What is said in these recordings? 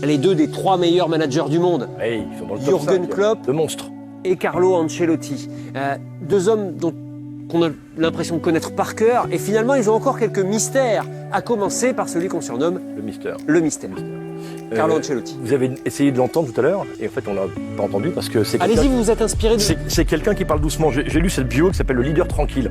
les deux des 3 meilleurs managers du monde. Hey, ils sont dans le top Jürgen 5, Klopp de monstre. et Carlo Ancelotti. Deux hommes qu'on a l'impression de connaître par cœur, et finalement ils ont encore quelques mystères, à commencer par celui qu'on surnomme Le mystère. le mystère. Carlo Ancelotti. Vous avez essayé de l'entendre tout à l'heure, et en fait on l'a pas entendu parce que c'est Allez-y, vous vous êtes inspiré de... c'est quelqu'un qui parle doucement. J'ai lu cette bio qui s'appelle Le leader tranquille.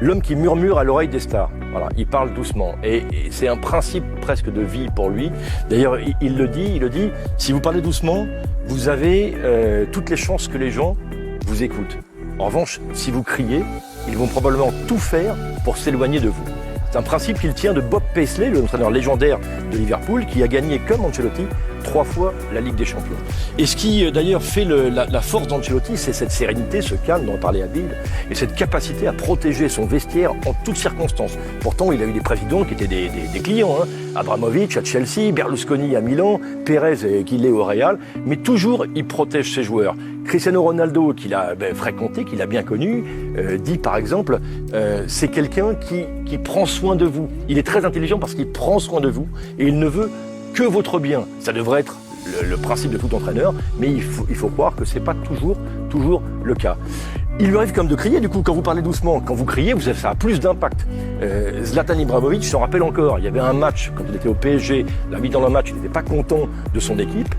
L'homme qui murmure à l'oreille des stars. Voilà, il parle doucement. Et c'est un principe presque de vie pour lui. D'ailleurs, il le dit, si vous parlez doucement, vous avez toutes les chances que les gens vous écoutent. En revanche, si vous criez, ils vont probablement tout faire pour s'éloigner de vous. C'est un principe qu'il tient de Bob Paisley, le entraîneur légendaire de Liverpool, qui a gagné, comme Ancelotti, 3 fois la Ligue des Champions. Et ce qui d'ailleurs fait la force d'Ancelotti, c'est cette sérénité, ce calme dont on parlait à Bill, et cette capacité à protéger son vestiaire en toutes circonstances. Pourtant, il a eu des présidents qui étaient des clients, hein. Abramovich à Chelsea, Berlusconi à Milan, Pérez qui l'est au Real, mais toujours il protège ses joueurs. Cristiano Ronaldo, qu'il a fréquenté, qu'il a bien connu, dit par exemple, c'est quelqu'un qui prend soin de vous. Il est très intelligent parce qu'il prend soin de vous et il ne veut que votre bien. Ça devrait être le principe de tout entraîneur, mais il faut croire que c'est pas toujours le cas. Il lui arrive comme de crier, du coup, quand vous parlez doucement, quand vous criez, ça a plus d'impact. Zlatan Ibrahimovic s'en rappelle encore. Il y avait un match, quand il était au PSG, la mi-temps d'un match, il n'était pas content de son équipe.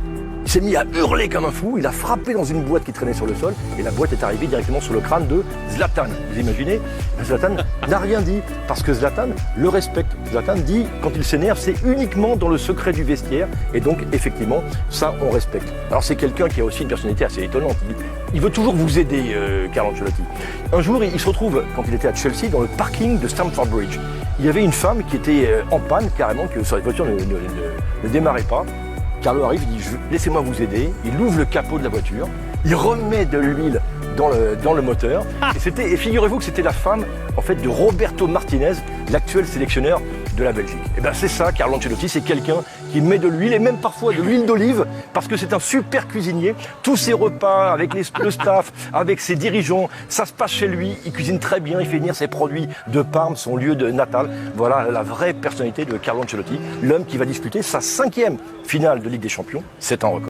Il s'est mis à hurler comme un fou, il a frappé dans une boîte qui traînait sur le sol, et la boîte est arrivée directement sur le crâne de Zlatan. Vous imaginez? Zlatan n'a rien dit, parce que Zlatan le respecte. Zlatan dit, quand il s'énerve, c'est uniquement dans le secret du vestiaire, et donc, effectivement, ça, on respecte. Alors c'est quelqu'un qui a aussi une personnalité assez étonnante. Il veut toujours vous aider, Carlo Ancelotti. Un jour, il se retrouve, quand il était à Chelsea, dans le parking de Stamford Bridge. Il y avait une femme qui était en panne, carrément, que sa voiture ne démarrait pas. Carlo arrive, il dit « Laissez-moi vous aider ». Il ouvre le capot de la voiture, il remet de l'huile dans le moteur. Et figurez-vous que c'était la femme en fait, de Roberto Martinez, l'actuel sélectionneur de la Belgique. Et bien c'est ça, Carlo Ancelotti, c'est quelqu'un qui met de l'huile et même parfois de l'huile d'olive parce que c'est un super cuisinier. Tous ses repas avec le staff, avec ses dirigeants, ça se passe chez lui. Il cuisine très bien, il fait venir ses produits de Parme, son lieu de natal. Voilà la vraie personnalité de Carlo Ancelotti, l'homme qui va disputer sa 5e finale de Ligue des Champions. C'est un record.